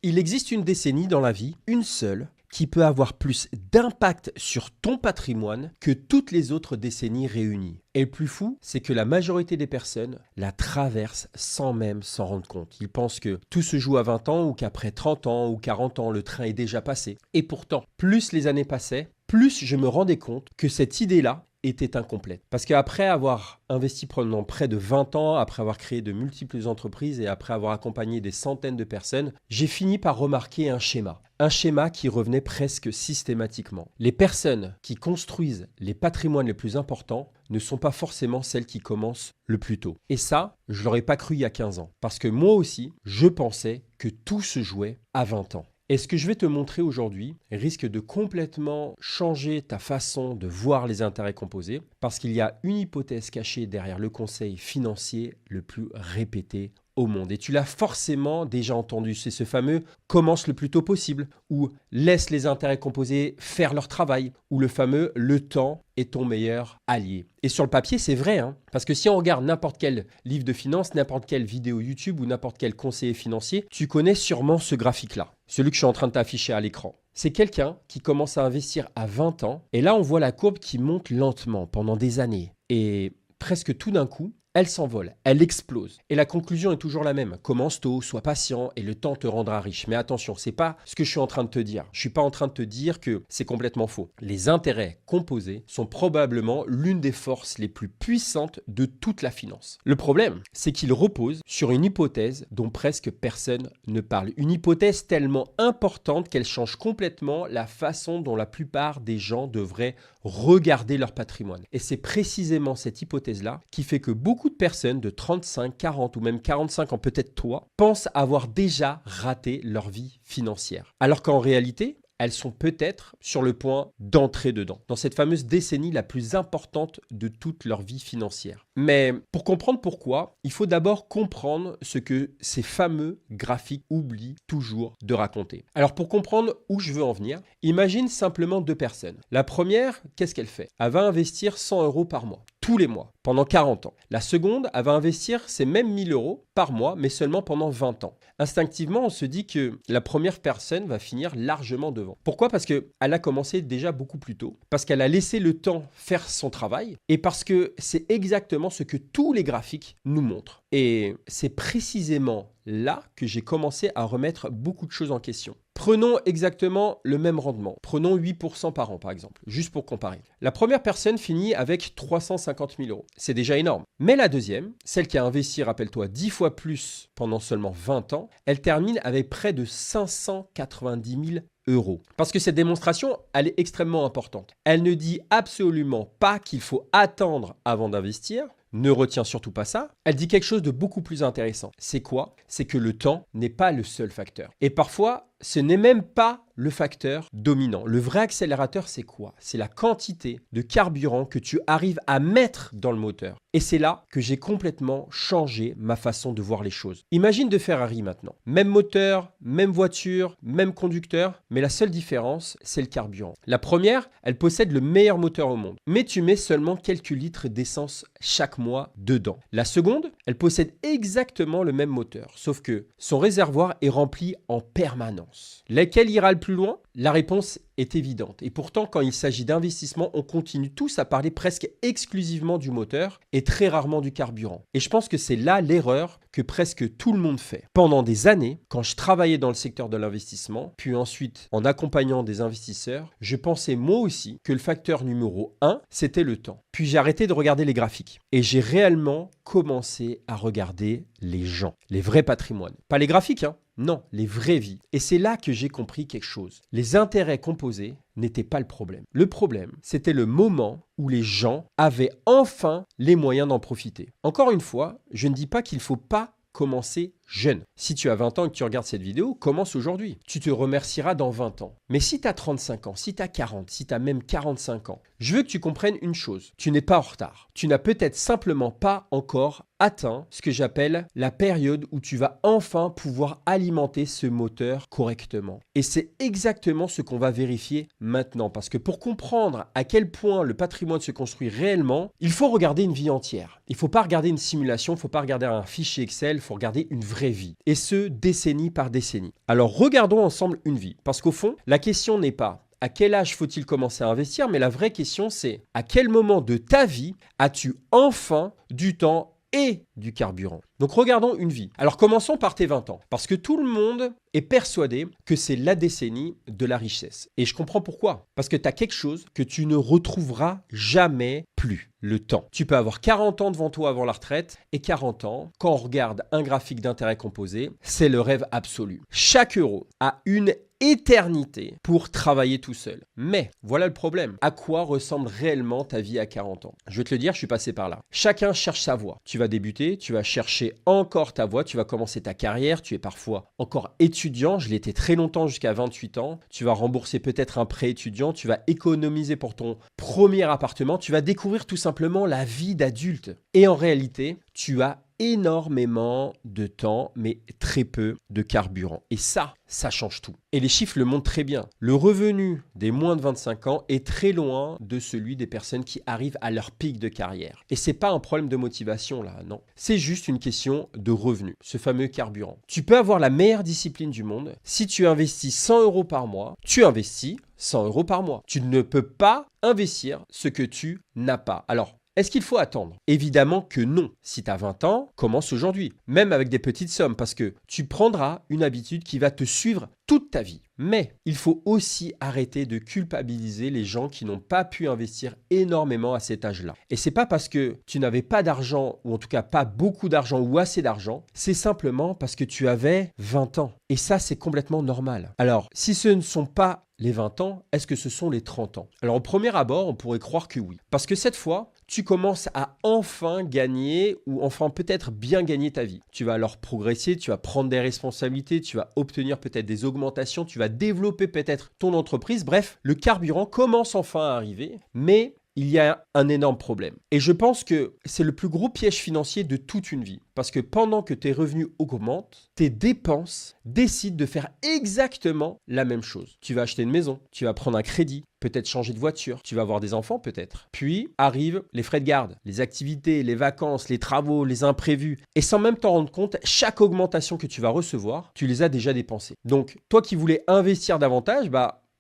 Il existe une décennie dans la vie, une seule, qui peut avoir plus d'impact sur ton patrimoine que toutes les autres décennies réunies. Et le plus fou, c'est que la majorité des personnes la traversent sans même s'en rendre compte. Ils pensent que tout se joue à 20 ans ou qu'après 30 ans ou 40 ans, le train est déjà passé. Et pourtant, plus les années passaient, plus je me rendais compte que cette idée-là était incomplète. Parce qu'après avoir investi pendant près de 20 ans, après avoir créé de multiples entreprises et après avoir accompagné des centaines de personnes, j'ai fini par remarquer un schéma. Un schéma qui revenait presque systématiquement. Les personnes qui construisent les patrimoines les plus importants ne sont pas forcément celles qui commencent le plus tôt. Et ça, je ne l'aurais pas cru il y a 15 ans. Parce que moi aussi, je pensais que tout se jouait à 20 ans. Et ce que je vais te montrer aujourd'hui risque de complètement changer ta façon de voir les intérêts composés parce qu'il y a une hypothèse cachée derrière le conseil financier le plus répété au monde. Et tu l'as forcément déjà entendu, c'est ce fameux « commence le plus tôt possible » ou « laisse les intérêts composés faire leur travail » ou le fameux « le temps est ton meilleur allié ». Et sur le papier, c'est vrai, parce que si on regarde n'importe quel livre de finance, n'importe quelle vidéo YouTube ou n'importe quel conseiller financier, tu connais sûrement ce graphique-là, celui que je suis en train de t'afficher à l'écran. C'est quelqu'un qui commence à investir à 20 ans et là, on voit la courbe qui monte lentement pendant des années et presque tout d'un coup, elle s'envole, elle explose. Et la conclusion est toujours la même. Commence tôt, sois patient et le temps te rendra riche. Mais attention, c'est pas ce que je suis en train de te dire. Je suis pas en train de te dire que c'est complètement faux. Les intérêts composés sont probablement l'une des forces les plus puissantes de toute la finance. Le problème, c'est qu'ils reposent sur une hypothèse dont presque personne ne parle. Une hypothèse tellement importante qu'elle change complètement la façon dont la plupart des gens devraient regarder leur patrimoine. Et c'est précisément cette hypothèse-là qui fait que beaucoup de personnes de 35, 40 ou même 45 ans, peut-être toi, pensent avoir déjà raté leur vie financière. Alors qu'en réalité, elles sont peut-être sur le point d'entrer dedans, dans cette fameuse décennie la plus importante de toute leur vie financière. Mais pour comprendre pourquoi, il faut d'abord comprendre ce que ces fameux graphiques oublient toujours de raconter. Alors pour comprendre où je veux en venir, imagine simplement deux personnes. La première, qu'est-ce qu'elle fait? Elle va investir 100 € par mois, tous les mois, pendant 40 ans. La seconde, elle va investir ces mêmes 1000 € par mois, mais seulement pendant 20 ans. Instinctivement, on se dit que la première personne va finir largement devant. Pourquoi? Parce qu'elle a commencé déjà beaucoup plus tôt, parce qu'elle a laissé le temps faire son travail, et parce que c'est exactement ce que tous les graphiques nous montrent. Et c'est précisément là que j'ai commencé à remettre beaucoup de choses en question. Prenons exactement le même rendement. Prenons 8% par an, par exemple, juste pour comparer. La première personne finit avec 350 000 €. C'est déjà énorme. Mais la deuxième, celle qui a investi, rappelle-toi, 10 fois plus pendant seulement 20 ans, elle termine avec près de 590 000 €. Parce que cette démonstration, elle est extrêmement importante. Elle ne dit absolument pas qu'il faut attendre avant d'investir. Ne retiens surtout pas ça. Elle dit quelque chose de beaucoup plus intéressant. C'est quoi? C'est que le temps n'est pas le seul facteur. Et parfois, ce n'est même pas le facteur dominant. Le vrai accélérateur, c'est quoi? C'est la quantité de carburant que tu arrives à mettre dans le moteur. Et c'est là que j'ai complètement changé ma façon de voir les choses. Imagine de Ferrari maintenant. Même moteur, même voiture, même conducteur, mais la seule différence, c'est le carburant. La première, elle possède le meilleur moteur au monde, mais tu mets seulement quelques litres d'essence chaque mois dedans. La seconde, elle possède exactement le même moteur, sauf que son réservoir est rempli en permanence. Laquelle ira le plus loin? La réponse est évidente. Et pourtant, quand il s'agit d'investissement, on continue tous à parler presque exclusivement du moteur et très rarement du carburant. Et je pense que c'est là l'erreur que presque tout le monde fait. Pendant des années, quand je travaillais dans le secteur de l'investissement, puis ensuite en accompagnant des investisseurs, je pensais moi aussi que le facteur numéro 1, c'était le temps. Puis j'ai arrêté de regarder les graphiques et j'ai réellement commencé à regarder les gens, les vrais patrimoines. Pas les graphiques, non, les vraies vies. Et c'est là que j'ai compris quelque chose. Les intérêts composés n'étaient pas le problème. Le problème, c'était le moment où les gens avaient enfin les moyens d'en profiter. Encore une fois, je ne dis pas qu'il ne faut pas commencer jeune. Si tu as 20 ans et que tu regardes cette vidéo, commence aujourd'hui. Tu te remercieras dans 20 ans. Mais si tu as 35 ans, si tu as 40, si tu as même 45 ans, je veux que tu comprennes une chose. Tu n'es pas en retard. Tu n'as peut-être simplement pas encore atteint ce que j'appelle la période où tu vas enfin pouvoir alimenter ce moteur correctement. Et c'est exactement ce qu'on va vérifier maintenant. Parce que pour comprendre à quel point le patrimoine se construit réellement, il faut regarder une vie entière. Il ne faut pas regarder une simulation, il ne faut pas regarder un fichier Excel, il faut regarder une vraie vraie vie, et ce, décennie par décennie. Alors regardons ensemble une vie, parce qu'au fond, la question n'est pas à quel âge faut-il commencer à investir, mais la vraie question c'est à quel moment de ta vie as-tu enfin du temps et du carburant. Donc regardons une vie. Alors commençons par tes 20 ans, parce que tout le monde est persuadé que c'est la décennie de la richesse. Et je comprends pourquoi. Parce que tu as quelque chose que tu ne retrouveras jamais plus, le temps. Tu peux avoir 40 ans devant toi avant la retraite, et 40 ans, quand on regarde un graphique d'intérêt composé, c'est le rêve absolu. Chaque euro a une éternité pour travailler tout seul. Mais voilà le problème. À quoi ressemble réellement ta vie à 40 ans? Je vais te le dire, je suis passé par là. Chacun cherche sa voie. Tu vas débuter, tu vas chercher encore ta voie, tu vas commencer ta carrière, tu es parfois encore étudiant, je l'étais très longtemps jusqu'à 28 ans, tu vas rembourser peut-être un prêt étudiant, tu vas économiser pour ton premier appartement, tu vas découvrir tout simplement la vie d'adulte. Et en réalité, tu as énormément de temps, mais très peu de carburant. Et ça change tout. Et les chiffres le montrent très bien. Le revenu des moins de 25 ans est très loin de celui des personnes qui arrivent à leur pic de carrière. Et c'est pas un problème de motivation là, non. C'est juste une question de revenu, ce fameux carburant. Tu peux avoir la meilleure discipline du monde. Si tu investis 100 euros par mois, tu investis 100 euros par mois. Tu ne peux pas investir ce que tu n'as pas. Alors, est-ce qu'il faut attendre? Évidemment que non. Si tu as 20 ans, commence aujourd'hui, même avec des petites sommes, parce que tu prendras une habitude qui va te suivre toute ta vie. Mais il faut aussi arrêter de culpabiliser les gens qui n'ont pas pu investir énormément à cet âge-là. Et c'est pas parce que tu n'avais pas d'argent, ou en tout cas pas beaucoup d'argent ou assez d'argent, c'est simplement parce que tu avais 20 ans. Et ça, c'est complètement normal. Alors, si ce ne sont pas les 20 ans, est-ce que ce sont les 30 ans? Alors au premier abord, on pourrait croire que oui. Parce que cette fois, tu commences à enfin gagner ou enfin peut-être bien gagner ta vie. Tu vas alors progresser, tu vas prendre des responsabilités, tu vas obtenir peut-être des augmentations, tu vas développer peut-être ton entreprise. Bref, le carburant commence enfin à arriver, mais il y a un énorme problème. Et je pense que c'est le plus gros piège financier de toute une vie. Parce que pendant que tes revenus augmentent, tes dépenses décident de faire exactement la même chose. Tu vas acheter une maison, tu vas prendre un crédit, peut-être changer de voiture, tu vas avoir des enfants peut-être. Puis arrivent les frais de garde, les activités, les vacances, les travaux, les imprévus. Et sans même t'en rendre compte, chaque augmentation que tu vas recevoir, tu les as déjà dépensées. Donc toi qui voulais investir davantage,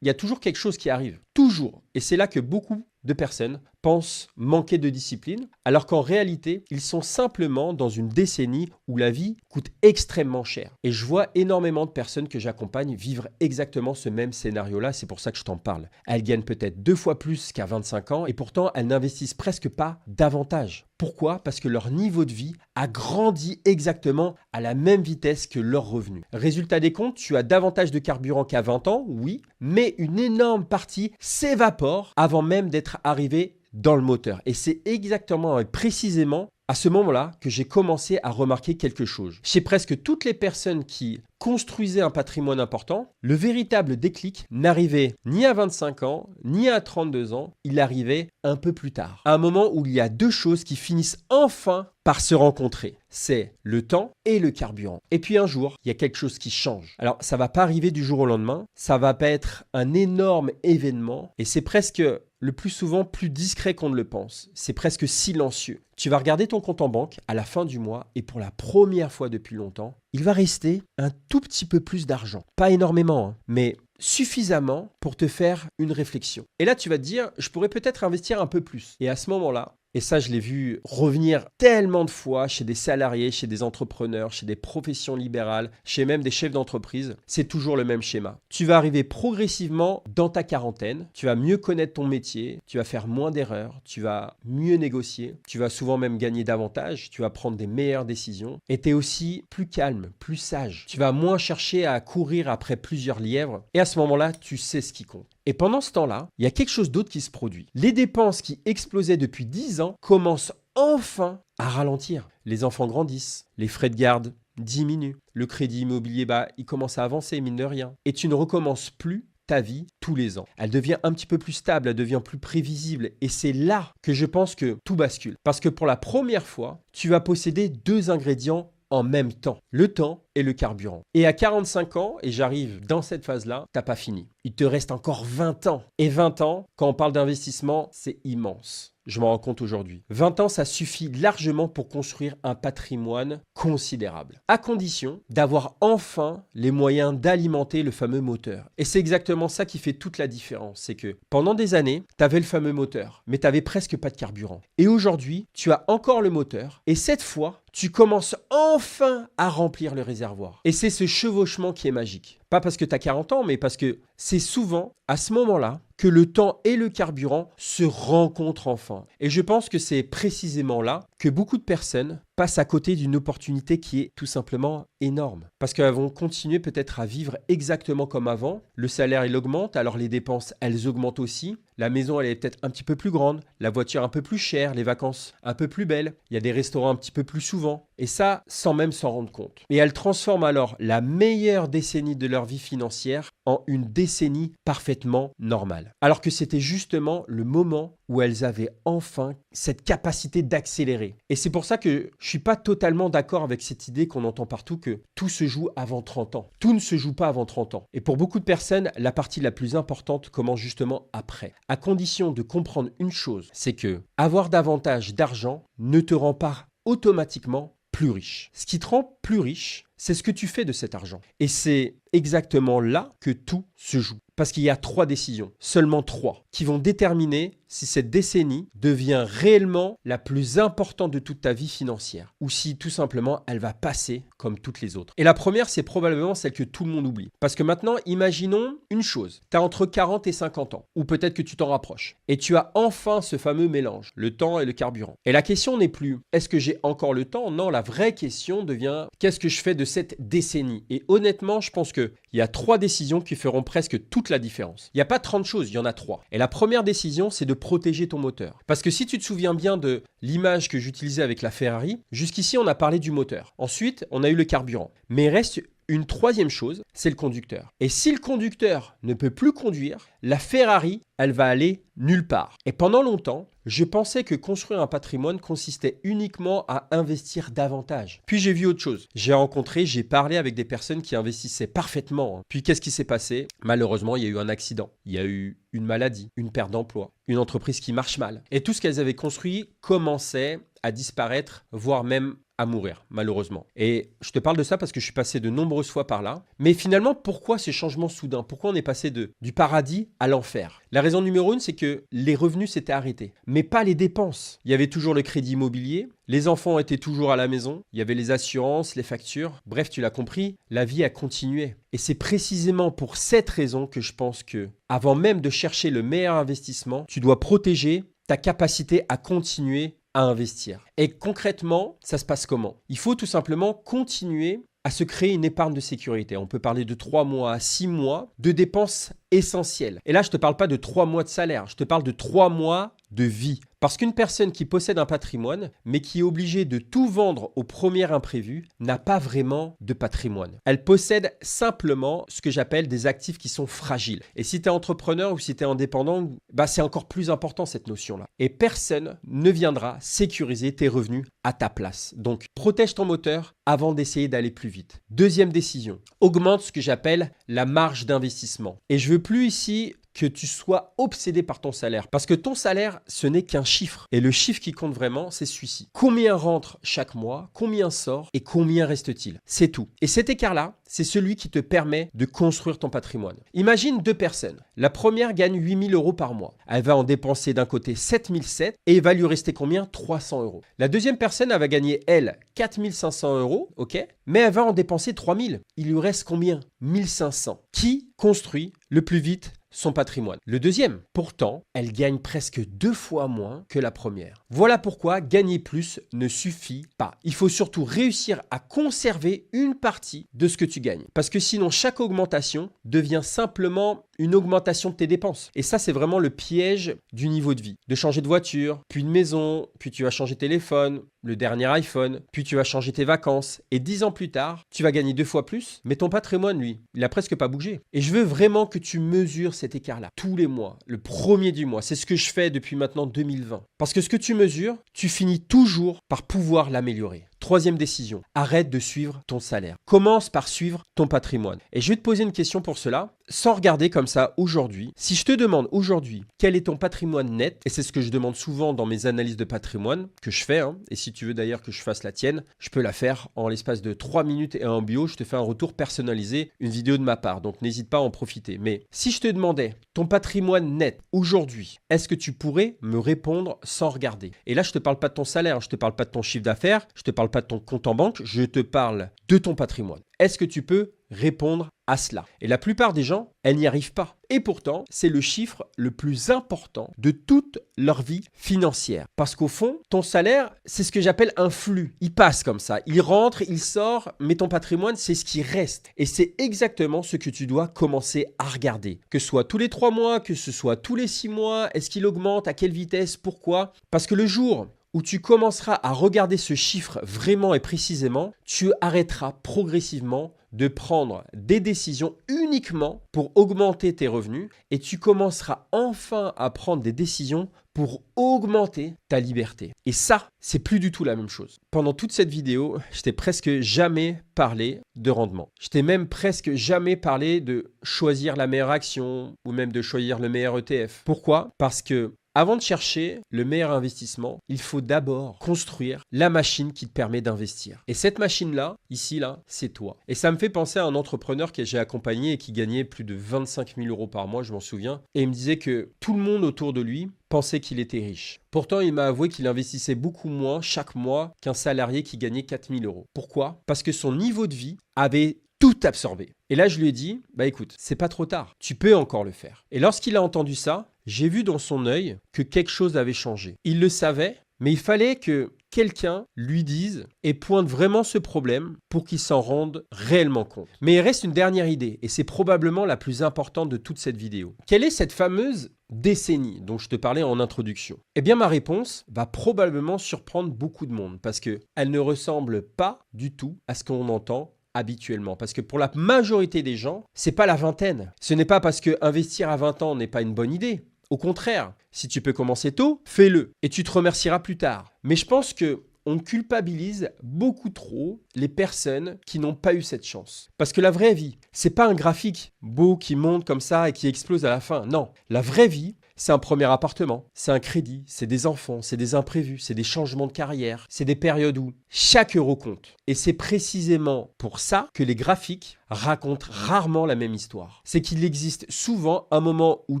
il y a toujours quelque chose qui arrive. Toujours. Et c'est là que beaucoup de personnes pensent manquer de discipline, alors qu'en réalité, ils sont simplement dans une décennie où la vie coûte extrêmement cher. Et je vois énormément de personnes que j'accompagne vivre exactement ce même scénario-là, c'est pour ça que je t'en parle. Elles gagnent peut-être 2 fois plus qu'à 25 ans et pourtant elles n'investissent presque pas davantage. Pourquoi? Parce que leur niveau de vie a grandi exactement à la même vitesse que leurs revenus. Résultat des comptes, tu as davantage de carburant qu'à 20 ans, oui, mais une énorme partie s'évapore avant même d'être arrivé dans le moteur. Et c'est exactement et précisément à ce moment-là que j'ai commencé à remarquer quelque chose. Chez presque toutes les personnes qui construisaient un patrimoine important, le véritable déclic n'arrivait ni à 25 ans, ni à 32 ans, il arrivait un peu plus tard. À un moment où il y a deux choses qui finissent enfin par se rencontrer. C'est le temps et le carburant. Et puis un jour, il y a quelque chose qui change. Alors, ça va pas arriver du jour au lendemain, ça va pas être un énorme événement et c'est presque le plus souvent plus discret qu'on ne le pense. C'est presque silencieux. Tu vas regarder ton compte en banque à la fin du mois et pour la première fois depuis longtemps, il va rester un tout petit peu plus d'argent. Pas énormément, mais suffisamment pour te faire une réflexion. Et là, tu vas te dire, je pourrais peut-être investir un peu plus. Et à ce moment-là, et ça, je l'ai vu revenir tellement de fois chez des salariés, chez des entrepreneurs, chez des professions libérales, chez même des chefs d'entreprise, c'est toujours le même schéma. Tu vas arriver progressivement dans ta quarantaine, tu vas mieux connaître ton métier, tu vas faire moins d'erreurs, tu vas mieux négocier, tu vas souvent même gagner davantage, tu vas prendre des meilleures décisions et tu es aussi plus calme, plus sage. Tu vas moins chercher à courir après plusieurs lièvres et à ce moment-là, tu sais ce qui compte. Et pendant ce temps-là, il y a quelque chose d'autre qui se produit. Les dépenses qui explosaient depuis 10 ans commencent enfin à ralentir. Les enfants grandissent, les frais de garde diminuent, le crédit immobilier, il commence à avancer, mine de rien. Et tu ne recommences plus ta vie tous les ans. Elle devient un petit peu plus stable, elle devient plus prévisible. Et c'est là que je pense que tout bascule. Parce que pour la première fois, tu vas posséder deux ingrédients en même temps, le temps et le carburant. Et à 45 ans, et j'arrive dans cette phase-là, t'as pas fini. Il te reste encore 20 ans. Et 20 ans, quand on parle d'investissement, c'est immense. Je m'en rends compte aujourd'hui. 20 ans, ça suffit largement pour construire un patrimoine considérable, à condition d'avoir enfin les moyens d'alimenter le fameux moteur. Et c'est exactement ça qui fait toute la différence. C'est que pendant des années, tu avais le fameux moteur, mais tu n'avais presque pas de carburant. Et aujourd'hui, tu as encore le moteur. Et cette fois, tu commences enfin à remplir le réservoir. Et c'est ce chevauchement qui est magique. Pas parce que tu as 40 ans, mais parce que c'est souvent à ce moment-là que le temps et le carburant se rencontrent enfin. Et je pense que c'est précisément là que beaucoup de personnes passent à côté d'une opportunité qui est tout simplement énorme. Parce qu'elles vont continuer peut-être à vivre exactement comme avant. Le salaire, il augmente, alors les dépenses, elles augmentent aussi. La maison, elle est peut-être un petit peu plus grande, la voiture un peu plus chère, les vacances un peu plus belles, il y a des restaurants un petit peu plus souvent. Et ça, sans même s'en rendre compte. Et elles transforment alors la meilleure décennie de leur vie financière en une décennie parfaitement normale. Alors que c'était justement le moment où elles avaient enfin cette capacité d'accélérer. Et c'est pour ça que je ne suis pas totalement d'accord avec cette idée qu'on entend partout que tout se joue avant 30 ans. Tout ne se joue pas avant 30 ans. Et pour beaucoup de personnes, la partie la plus importante commence justement après. À condition de comprendre une chose, c'est que avoir davantage d'argent ne te rend pas automatiquement plus riche. Ce qui te rend plus riche, c'est ce que tu fais de cet argent. Et c'est exactement là que tout se joue. Parce qu'il y a 3 décisions, seulement 3, qui vont déterminer si cette décennie devient réellement la plus importante de toute ta vie financière ou si tout simplement elle va passer comme toutes les autres. Et la première, c'est probablement celle que tout le monde oublie. Parce que maintenant, imaginons une chose. Tu as entre 40 et 50 ans, ou peut-être que tu t'en rapproches. Et tu as enfin ce fameux mélange, le temps et le carburant. Et la question n'est plus, est-ce que j'ai encore le temps? Non, la vraie question devient, qu'est-ce que je fais de cette décennie? Et honnêtement, je pense qu'il y a 3 décisions qui feront presque toute la différence. Il n'y a pas 30 choses, il y en a 3. Et la première décision, c'est de protéger ton moteur. Parce que si tu te souviens bien de l'image que j'utilisais avec la Ferrari, jusqu'ici, on a parlé du moteur. Ensuite, on a eu le carburant. Mais il reste une 3e chose, c'est le conducteur. Et si le conducteur ne peut plus conduire, la Ferrari, elle va aller nulle part. Et pendant longtemps, je pensais que construire un patrimoine consistait uniquement à investir davantage. Puis j'ai vu autre chose. J'ai parlé avec des personnes qui investissaient parfaitement. Puis qu'est-ce qui s'est passé? Malheureusement, il y a eu un accident. Il y a eu une maladie, une perte d'emploi, une entreprise qui marche mal. Et tout ce qu'elles avaient construit commençait à disparaître, voire même à mourir, malheureusement. Et je te parle de ça parce que je suis passé de nombreuses fois par là. Mais finalement, pourquoi ces changements soudains? Pourquoi on est passé du paradis à l'enfer? La raison numéro 1, c'est que les revenus s'étaient arrêtés, mais pas les dépenses. Il y avait toujours le crédit immobilier, les enfants étaient toujours à la maison, il y avait les assurances, les factures. Bref, tu l'as compris, la vie a continué. Et c'est précisément pour cette raison que je pense que, avant même de chercher le meilleur investissement, tu dois protéger ta capacité à continuer à investir. Et concrètement, ça se passe comment? Il faut tout simplement continuer à se créer une épargne de sécurité. On peut parler de 3 mois à 6 mois de dépenses essentielles. Et là, je ne te parle pas de 3 mois de salaire, je te parle de 3 mois de vie. Parce qu'une personne qui possède un patrimoine, mais qui est obligée de tout vendre au premier imprévu, n'a pas vraiment de patrimoine. Elle possède simplement ce que j'appelle des actifs qui sont fragiles. Et si tu es entrepreneur ou si tu es indépendant, c'est encore plus important cette notion-là. Et personne ne viendra sécuriser tes revenus à ta place. Donc, protège ton moteur avant d'essayer d'aller plus vite. 2e décision, augmente ce que j'appelle la marge d'investissement. Et je veux plus ici que tu sois obsédé par ton salaire. Parce que ton salaire, ce n'est qu'un chiffre. Et le chiffre qui compte vraiment, c'est celui-ci. Combien rentre chaque mois, combien sort et combien reste-t-il? C'est tout. Et cet écart-là, c'est celui qui te permet de construire ton patrimoine. Imagine 2 personnes. La première gagne 8 000 € par mois. Elle va en dépenser d'un côté 7 700 et il va lui rester combien? 300 €. La deuxième personne, elle va gagner, elle, 4 500 €, ok? Mais elle va en dépenser 3 000. Il lui reste combien? 1 500. Qui construit le plus vite son patrimoine? Le deuxième. Pourtant, elle gagne presque 2 fois moins que la première. Voilà pourquoi gagner plus ne suffit pas. Il faut surtout réussir à conserver une partie de ce que tu gagnes. Parce que sinon, chaque augmentation devient simplement une augmentation de tes dépenses. Et ça, c'est vraiment le piège du niveau de vie. De changer de voiture, puis de maison, puis tu vas changer de téléphone, le dernier iPhone, puis tu vas changer tes vacances. Et 10 ans plus tard, tu vas gagner 2 fois plus, mais ton patrimoine, lui, il a presque pas bougé. Et je veux vraiment que tu mesures cet écart-là tous les mois, le premier du mois. C'est ce que je fais depuis maintenant 2020. Parce que ce que tu mesures, tu finis toujours par pouvoir l'améliorer. Troisième décision, arrête de suivre ton salaire. Commence par suivre ton patrimoine. Et je vais te poser une question pour cela, sans regarder comme ça aujourd'hui. Si je te demande aujourd'hui quel est ton patrimoine net, et c'est ce que je demande souvent dans mes analyses de patrimoine que je fais, et si tu veux d'ailleurs que je fasse la tienne, je peux la faire en l'espace de 3 minutes et en bio, je te fais un retour personnalisé, une vidéo de ma part, donc n'hésite pas à en profiter. Mais si je te demandais ton patrimoine net aujourd'hui, est-ce que tu pourrais me répondre sans regarder? Et là, je te parle pas de ton salaire, je te parle pas de ton chiffre d'affaires, je te parle pas de ton compte en banque, je te parle de ton patrimoine. Est-ce que tu peux répondre à cela? Et la plupart des gens, elles n'y arrivent pas. Et pourtant, c'est le chiffre le plus important de toute leur vie financière. Parce qu'au fond, ton salaire, c'est ce que j'appelle un flux. Il passe comme ça, il rentre, il sort, mais ton patrimoine, c'est ce qui reste. Et c'est exactement ce que tu dois commencer à regarder. Que ce soit tous les 3 mois, que ce soit tous les 6 mois, est-ce qu'il augmente, à quelle vitesse, pourquoi? Parce que le jour où tu commenceras à regarder ce chiffre vraiment et précisément, tu arrêteras progressivement de prendre des décisions uniquement pour augmenter tes revenus et tu commenceras enfin à prendre des décisions pour augmenter ta liberté. Et ça, c'est plus du tout la même chose. Pendant toute cette vidéo, je t'ai presque jamais parlé de rendement. Je t'ai même presque jamais parlé de choisir la meilleure action ou même de choisir le meilleur ETF. Pourquoi? Parce que avant de chercher le meilleur investissement, il faut d'abord construire la machine qui te permet d'investir. Et cette machine-là, ici, là, c'est toi. Et ça me fait penser à un entrepreneur que j'ai accompagné et qui gagnait plus de 25 000 euros par mois, je m'en souviens. Et il me disait que tout le monde autour de lui pensait qu'il était riche. Pourtant, il m'a avoué qu'il investissait beaucoup moins chaque mois qu'un salarié qui gagnait 4 000 euros. Pourquoi? Parce que son niveau de vie avait tout absorbé. Et là, je lui ai dit, écoute, c'est pas trop tard, tu peux encore le faire. Et lorsqu'il a entendu ça, j'ai vu dans son œil que quelque chose avait changé. Il le savait, mais il fallait que quelqu'un lui dise et pointe vraiment ce problème pour qu'il s'en rende réellement compte. Mais il reste une dernière idée, et c'est probablement la plus importante de toute cette vidéo. Quelle est cette fameuse décennie dont je te parlais en introduction? Eh bien, ma réponse va probablement surprendre beaucoup de monde parce qu'elle ne ressemble pas du tout à ce qu'on entend habituellement. Parce que pour la majorité des gens, c'est pas la vingtaine. Ce n'est pas parce que investir à 20 ans n'est pas une bonne idée. Au contraire, si tu peux commencer tôt, fais-le et tu te remercieras plus tard. Mais je pense que on culpabilise beaucoup trop les personnes qui n'ont pas eu cette chance. Parce que la vraie vie, c'est pas un graphique beau qui monte comme ça et qui explose à la fin. Non, la vraie vie, c'est un premier appartement, c'est un crédit, c'est des enfants, c'est des imprévus, c'est des changements de carrière, c'est des périodes où chaque euro compte. Et c'est précisément pour ça que les graphiques racontent rarement la même histoire. C'est qu'il existe souvent un moment où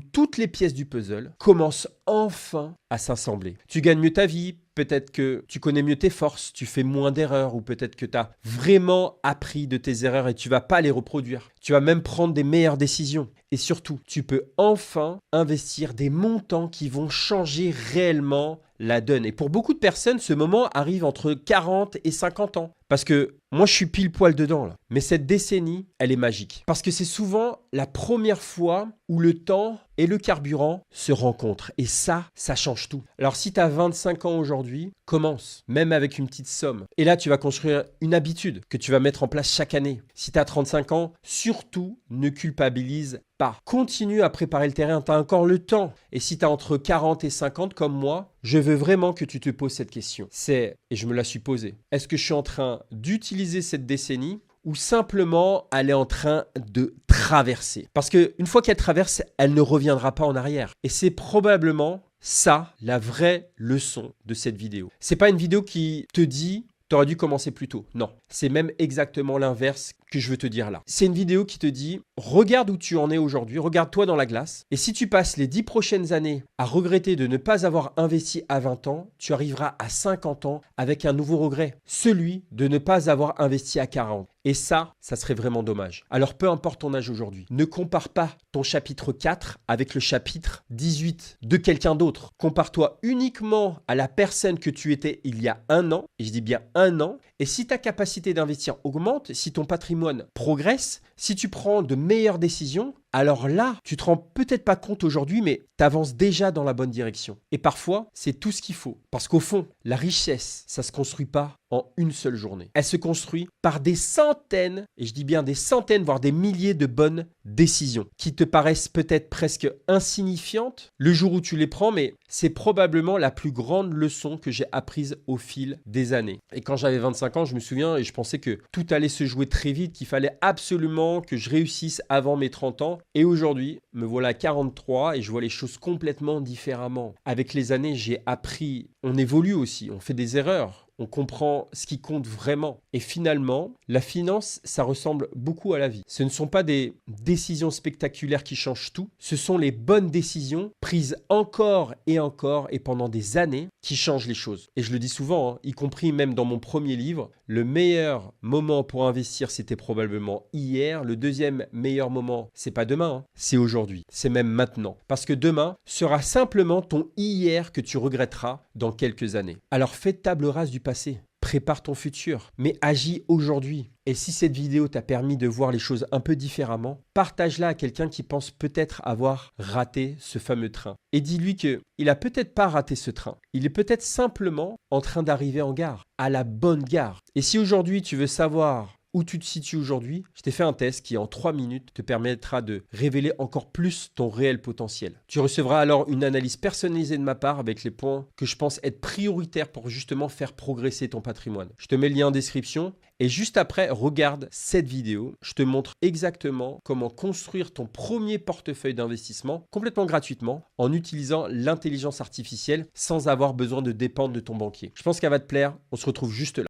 toutes les pièces du puzzle commencent enfin à s'assembler. Tu gagnes mieux ta vie, peut-être que tu connais mieux tes forces, tu fais moins d'erreurs ou peut-être que tu as vraiment appris de tes erreurs et tu vas pas les reproduire. Tu vas même prendre des meilleures décisions. Et surtout, tu peux enfin investir des montants qui vont changer réellement la donne. Et pour beaucoup de personnes, ce moment arrive entre 40 et 50 ans. Parce que moi, je suis pile poil dedans là. Mais cette décennie, elle est magique. Parce que c'est souvent la première fois où le temps et le carburant se rencontrent. Et ça change tout. Alors si tu as 25 ans aujourd'hui, commence, même avec une petite somme. Et là, tu vas construire une habitude que tu vas mettre en place chaque année. Si tu as 35 ans, surtout, ne culpabilise pas. Continue à préparer le terrain, tu as encore le temps. Et si tu as entre 40 et 50 comme moi, je veux vraiment que tu te poses cette question. Et je me la suis posée, est-ce que je suis en train d'utiliser cette décennie ou simplement elle est en train de traverser? Parce qu'une fois qu'elle traverse, elle ne reviendra pas en arrière. Et c'est probablement ça la vraie leçon de cette vidéo. C'est pas une vidéo qui te dit t'aurais dû commencer plus tôt. Non, c'est même exactement l'inverse que je veux te dire là. C'est une vidéo qui te dit, regarde où tu en es aujourd'hui, regarde-toi dans la glace. Et si tu passes les 10 prochaines années à regretter de ne pas avoir investi à 20 ans, tu arriveras à 50 ans avec un nouveau regret. Celui de ne pas avoir investi à 40. Et ça serait vraiment dommage. Alors peu importe ton âge aujourd'hui, ne compare pas ton chapitre 4 avec le chapitre 18 de quelqu'un d'autre. Compare-toi uniquement à la personne que tu étais il y a un an, et je dis bien un an, et si ta capacité d'investir augmente, si ton patrimoine progresse, si tu prends de meilleures décisions, alors là, tu te rends peut-être pas compte aujourd'hui, mais tu avances déjà dans la bonne direction. Et parfois, c'est tout ce qu'il faut. Parce qu'au fond, la richesse, ça se construit pas en une seule journée. Elle se construit par des centaines, et je dis bien des centaines, voire des milliers de bonnes décisions qui te paraissent peut-être presque insignifiantes le jour où tu les prends, mais c'est probablement la plus grande leçon que j'ai apprise au fil des années. Et quand j'avais 25 ans, je me souviens et je pensais que tout allait se jouer très vite, qu'il fallait absolument que je réussisse avant mes 30 ans. Et aujourd'hui, me voilà à 43 et je vois les choses complètement différemment. Avec les années, j'ai appris, on évolue aussi, on fait des erreurs. On comprend ce qui compte vraiment. Et finalement, la finance, ça ressemble beaucoup à la vie. Ce ne sont pas des décisions spectaculaires qui changent tout. Ce sont les bonnes décisions prises encore et pendant des années qui changent les choses. Et je le dis souvent, y compris même dans mon premier livre, le meilleur moment pour investir, c'était probablement hier. Le deuxième meilleur moment, c'est pas demain, c'est aujourd'hui. C'est même maintenant. Parce que demain sera simplement ton hier que tu regretteras dans quelques années. Alors fais table rase du passé. Prépare ton futur, mais agis aujourd'hui. Et si cette vidéo t'a permis de voir les choses un peu différemment, partage-la à quelqu'un qui pense peut-être avoir raté ce fameux train. Et dis-lui qu'il n'a peut-être pas raté ce train. Il est peut-être simplement en train d'arriver en gare, à la bonne gare. Et si aujourd'hui tu veux savoir où tu te situes aujourd'hui, je t'ai fait un test qui en 3 minutes te permettra de révéler encore plus ton réel potentiel. Tu recevras alors une analyse personnalisée de ma part avec les points que je pense être prioritaires pour justement faire progresser ton patrimoine. Je te mets le lien en description et juste après, regarde cette vidéo. Je te montre exactement comment construire ton premier portefeuille d'investissement complètement gratuitement en utilisant l'intelligence artificielle sans avoir besoin de dépendre de ton banquier. Je pense qu'elle va te plaire. On se retrouve juste là.